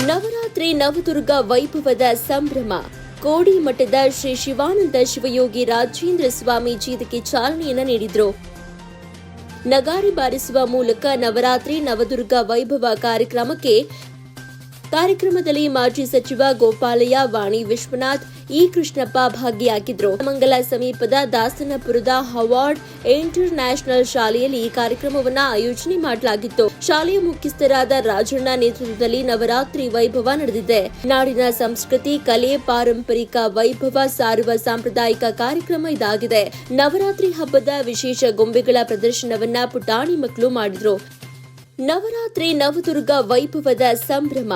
ನವರಾತ್ರಿ ನವದುರ್ಗ ವೈಭವದ ಸಂಭ್ರಮ. ಕೋಡಿಮಠದ ಶ್ರೀ ಶಿವಾನಂದ ಶಿವಯೋಗಿ ರಾಜೇಂದ್ರ ಸ್ವಾಮೀಜಿ ಇದಕ್ಕೆ ಚಾಲನೆಯನ್ನು ನೀಡಿದರು. ನಗಾರಿ ಬಾರಿಸುವ ಮೂಲಕ ನವರಾತ್ರಿ ನವದುರ್ಗ ವೈಭವ ಕಾರ್ಯಕ್ರಮದಲ್ಲಿ ಮಾಜಿ ಸಚಿವ ಗೋಪಾಲಯ್ಯ, ವಾಣಿ ವಿಶ್ವನಾಥ್, ಇ ಕೃಷ್ಣಪ್ಪ ಭಾಗಿಯಾಗಿದ್ದರು. ಮಂಗಲ ಸಮೀಪದ ದಾಸನಪುರದ ಹವಾರ್ಡ್ ಇಂಟರ್ ನ್ಯಾಷನಲ್ ಶಾಲೆಯಲ್ಲಿ ಈ ಕಾರ್ಯಕ್ರಮವನ್ನು ಆಯೋಜನೆ ಮಾಡಲಾಗಿತ್ತು. ಶಾಲೆಯ ಮುಖ್ಯಸ್ಥರಾದ ರಾಜಣ್ಣ ನೇತೃತ್ವದಲ್ಲಿ ನವರಾತ್ರಿ ವೈಭವ ನಡೆದಿದೆ. ನಾಡಿನ ಸಂಸ್ಕೃತಿ, ಕಲೆ, ಪಾರಂಪರಿಕ ವೈಭವ ಸಾರುವ ಸಾಂಪ್ರದಾಯಿಕ ಕಾರ್ಯಕ್ರಮ ಇದಾಗಿದೆ. ನವರಾತ್ರಿ ಹಬ್ಬದ ವಿಶೇಷ ಗೊಂಬೆಗಳ ಪ್ರದರ್ಶನವನ್ನ ಪುಟಾಣಿ ಮಕ್ಕಳು ಮಾಡಿದ್ರು. ನವರಾತ್ರಿ ನವದುರ್ಗ ವೈಭವದ ಸಂಭ್ರಮ.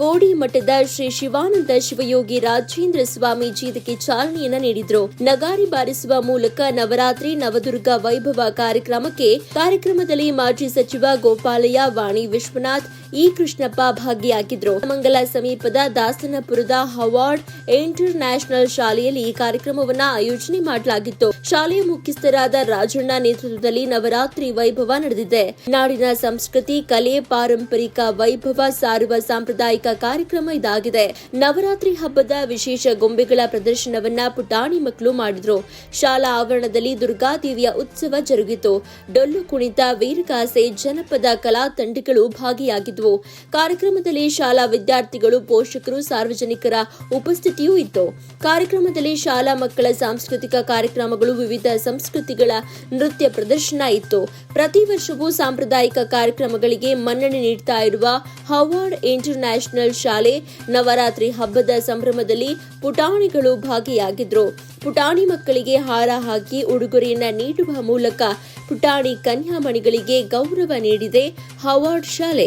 ಕೋಡಿಮಠದ ಶ್ರೀ ಶಿವಾನಂದ ಶಿವಯೋಗಿ ರಾಜೇಂದ್ರ ಸ್ವಾಮೀಜಿ ಇದಕ್ಕೆ ಚಾಲನೆಯನ್ನು ನೀಡಿದರು. ನಗಾರಿ ಬಾರಿಸುವ ಮೂಲಕ ನವರಾತ್ರಿ ನವದುರ್ಗ ವೈಭವ ಕಾರ್ಯಕ್ರಮದಲ್ಲಿ ಮಾಜಿ ಸಚಿವ ಗೋಪಾಲಯ್ಯ, ವಾಣಿ ವಿಶ್ವನಾಥ್, ಇ ಕೃಷ್ಣಪ್ಪ ಭಾಗಿಯಾಗಿದ್ದರು. ಮಂಗಲ ಸಮೀಪದ ದಾಸನಪುರದ ಹವಾರ್ಡ್ ಇಂಟರ್ ನ್ಯಾಷನಲ್ ಶಾಲೆಯಲ್ಲಿ ಈ ಕಾರ್ಯಕ್ರಮವನ್ನು ಆಯೋಜನೆ ಮಾಡಲಾಗಿತ್ತು. ಶಾಲೆಯ ಮುಖ್ಯಸ್ಥರಾದ ರಾಜಣ್ಣ ನೇತೃತ್ವದಲ್ಲಿ ನವರಾತ್ರಿ ವೈಭವ ನಡೆದಿದೆ. ನಾಡಿನ ಸಂಸ್ಕೃತಿ, ಕಲೆ, ಪಾರಂಪರಿಕ ವೈಭವ ಸಾರುವ ಸಾಂಪ್ರದಾಯಿಕ ಕಾರ್ಯಕ್ರಮ ಇದಾಗಿದೆ. ನವರಾತ್ರಿ ಹಬ್ಬದ ವಿಶೇಷ ಗೊಂಬೆಗಳ ಪ್ರದರ್ಶನವನ್ನ ಪುಟಾಣಿ ಮಕ್ಕಳು ಮಾಡಿದ್ರು. ಶಾಲಾ ಆವರಣದಲ್ಲಿ ದುರ್ಗಾದೇವಿಯ ಉತ್ಸವ ಜರುಗಿತು. ಡೊಳ್ಳು ಕುಣಿತ, ವೀರಗಾಸೆ, ಜನಪದ ಕಲಾ ತಂಡಗಳು ಭಾಗಿಯಾಗಿದ್ದವು. ಕಾರ್ಯಕ್ರಮದಲ್ಲಿ ಶಾಲಾ ವಿದ್ಯಾರ್ಥಿಗಳು, ಪೋಷಕರು, ಸಾರ್ವಜನಿಕರ ಉಪಸ್ಥಿತಿಯೂ ಇತ್ತು. ಕಾರ್ಯಕ್ರಮದಲ್ಲಿ ಶಾಲಾ ಮಕ್ಕಳ ಸಾಂಸ್ಕೃತಿಕ ಕಾರ್ಯಕ್ರಮಗಳು, ವಿವಿಧ ಸಂಸ್ಕೃತಿಗಳ ನೃತ್ಯ ಪ್ರದರ್ಶನ ಇತ್ತು. ಪ್ರತಿ ವರ್ಷವೂ ಸಾಂಪ್ರದಾಯಿಕ ಕಾರ್ಯಕ್ರಮಗಳಿಗೆ ಮನ್ನಣೆ ನೀಡುತ್ತಾ ಇರುವ ಹವಾರ್ಡ್ ಇಂಟರ್ ನ್ಯಾಷನಲ್ ಶಾಲೆ ನವರಾತ್ರಿ ಹಬ್ಬದ ಸಂಭ್ರಮದಲ್ಲಿ ಪುಟಾಣಿಗಳು ಭಾಗಿಯಾಗಿದ್ರು. ಪುಟಾಣಿ ಮಕ್ಕಳಿಗೆ ಹಾರ ಹಾಕಿ ಉಡುಗೊರೆಯನ್ನ ನೀಡುವ ಮೂಲಕ ಪುಟಾಣಿ ಕನ್ಯಾಮಣಿಗಳಿಗೆ ಗೌರವ ನೀಡಿದೆ ಹವಾರ್ಡ್ ಶಾಲೆ.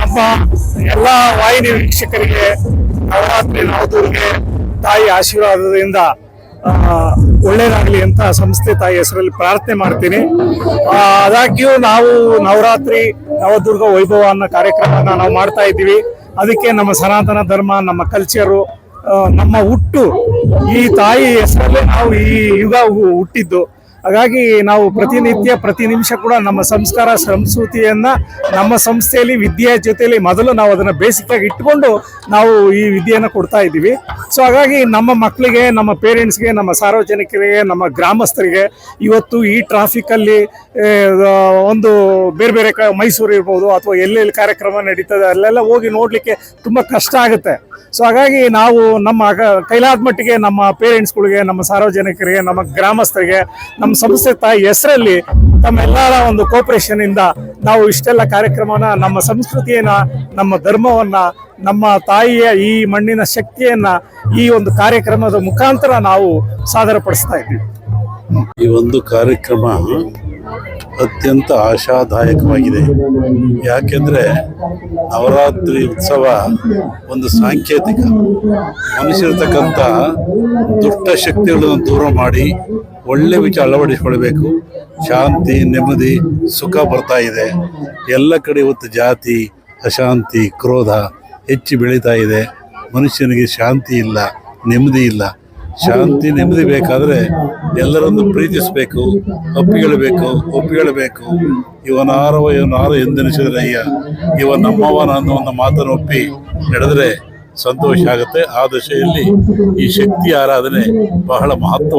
ನಮ್ಮ ಎಲ್ಲ ವಾಹಿನಿ ವೀಕ್ಷಕರಿಗೆ ನವರಾತ್ರಿ ನವದುರ್ಗೆ ತಾಯಿ ಆಶೀರ್ವಾದದಿಂದ ಒಳ್ಳೇದಾಗಲಿ ಅಂತ ಸಂಸ್ಥೆ ತಾಯಿ ಹೆಸರಲ್ಲಿ ಪ್ರಾರ್ಥನೆ ಮಾಡ್ತೀನಿ. ಆದಾಗ್ಯೂ ನಾವು ನವರಾತ್ರಿ ನವದುರ್ಗ ವೈಭವ ಅನ್ನೋ ಕಾರ್ಯಕ್ರಮನ ನಾವು ಮಾಡ್ತಾ ಇದ್ದೀವಿ. ಅದಕ್ಕೆ ನಮ್ಮ ಸನಾತನ ಧರ್ಮ, ನಮ್ಮ ಕಲ್ಚರು, ನಮ್ಮ ಹುಟ್ಟು, ಈ ತಾಯಿ ಹೆಸರಲ್ಲೇ ನಾವು ಈ ಯುಗ ಹುಟ್ಟಿದ್ದು. ಹಾಗಾಗಿ ನಾವು ಪ್ರತಿನಿತ್ಯ ಪ್ರತಿ ನಿಮಿಷ ಕೂಡ ನಮ್ಮ ಸಂಸ್ಕಾರ ಸಂಸ್ಕೃತಿಯನ್ನ ನಮ್ಮ ಸಂಸ್ಥೆಯಲ್ಲಿ ವಿದ್ಯೆಯ ಜೊತೆಯಲ್ಲಿ ಮೊದಲು ನಾವು ಅದನ್ನ ಬೇಸಿಕ್ ಆಗಿ ಇಟ್ಕೊಂಡು ನಾವು ಈ ವಿದ್ಯೆಯನ್ನು ಕೊಡ್ತಾ ಇದ್ದೀವಿ. ಸೊ ಹಾಗಾಗಿ ನಮ್ಮ ಮಕ್ಕಳಿಗೆ, ನಮ್ಮ ಪೇರೆಂಟ್ಸ್ಗೆ, ನಮ್ಮ ಸಾರ್ವಜನಿಕರಿಗೆ, ನಮ್ಮ ಗ್ರಾಮಸ್ಥರಿಗೆ ಇವತ್ತು ಈ ಟ್ರಾಫಿಕಲ್ಲಿ ಒಂದು ಬೇರೆ ಬೇರೆ ಮೈಸೂರು ಇರ್ಬೋದು ಅಥವಾ ಎಲ್ಲೆಲ್ಲಿ ಕಾರ್ಯಕ್ರಮ ನಡೀತದೆ ಅಲ್ಲೆಲ್ಲ ಹೋಗಿ ನೋಡಲಿಕ್ಕೆ ತುಂಬ ಕಷ್ಟ ಆಗುತ್ತೆ. ಸೊ ಹಾಗಾಗಿ ನಾವು ನಮ್ಮ ಕೈಲಾದ ಮಟ್ಟಿಗೆ ನಮ್ಮ ಪೇರೆಂಟ್ಸ್ಗಳಿಗೆ, ನಮ್ಮ ಸಾರ್ವಜನಿಕರಿಗೆ, ನಮ್ಮ ಗ್ರಾಮಸ್ಥರಿಗೆ ನಮ್ಮ ಸಂಸ್ಥೆ ತಾಯಿ ಹೆಸರಲ್ಲಿ ತಮ್ಮೆಲ್ಲರ ಒಂದು ಕೋಪರೇಷನ್ ಇಂದ ನಾವು ಇಷ್ಟೆಲ್ಲ ಕಾರ್ಯಕ್ರಮನ, ನಮ್ಮ ಸಂಸ್ಕೃತಿಯನ್ನ, ನಮ್ಮ ಧರ್ಮವನ್ನ, ನಮ್ಮ ತಾಯಿಯ ಈ ಮಣ್ಣಿನ ಶಕ್ತಿಯನ್ನ ಈ ಒಂದು ಕಾರ್ಯಕ್ರಮದ ಮುಖಾಂತರ ನಾವು ಸಾದರಪಡಿಸ್ತಾ ಇದ್ದೀವಿ. ಈ ಒಂದು ಕಾರ್ಯಕ್ರಮ ಅತ್ಯಂತ ಆಶಾದಾಯಕವಾಗಿದೆ. ಯಾಕೆಂದರೆ ನವರಾತ್ರಿ ಉತ್ಸವ ಒಂದು ಸಾಂಕೇತಿಕ, ಮನುಷ್ಯರ್ತಕ್ಕಂಥ ದುಷ್ಟ ಶಕ್ತಿಗಳನ್ನು ದೂರ ಮಾಡಿ ಒಳ್ಳೆ ವಿಚಾರ ಅಳವಡಿಸಿಕೊಳ್ಬೇಕು. ಶಾಂತಿ, ನೆಮ್ಮದಿ, ಸುಖ ಬರ್ತಾ ಇದೆ. ಎಲ್ಲ ಕಡೆ ಇವತ್ತು ಜಾತಿ, ಅಶಾಂತಿ, ಕ್ರೋಧ ಹೆಚ್ಚು ಬೆಳೀತಾ ಇದೆ. ಮನುಷ್ಯನಿಗೆ ಶಾಂತಿ ಇಲ್ಲ, ನೆಮ್ಮದಿ ಇಲ್ಲ. ಶಾಂತಿ, ನೆಮ್ಮದಿ ಬೇಕಾದರೆ ಎಲ್ಲರನ್ನು ಪ್ರೀತಿಸಬೇಕು, ಒಪ್ಪಿಕೊಳ್ಳಬೇಕು. ಇವನಾರವ ಎಂದೆನಿಸಿದ್ರಯ್ಯ, ಇವ ನಮ್ಮವನ ಅನ್ನೋ ಒಂದು ಮಾತನ್ನು ಒಪ್ಪಿ ನಡೆದರೆ ಸಂತೋಷ ಆಗುತ್ತೆ. ಆ ದಶೆಯಲ್ಲಿ ಈ ಶಕ್ತಿ ಆರಾಧನೆ ಬಹಳ ಮಹತ್ವ.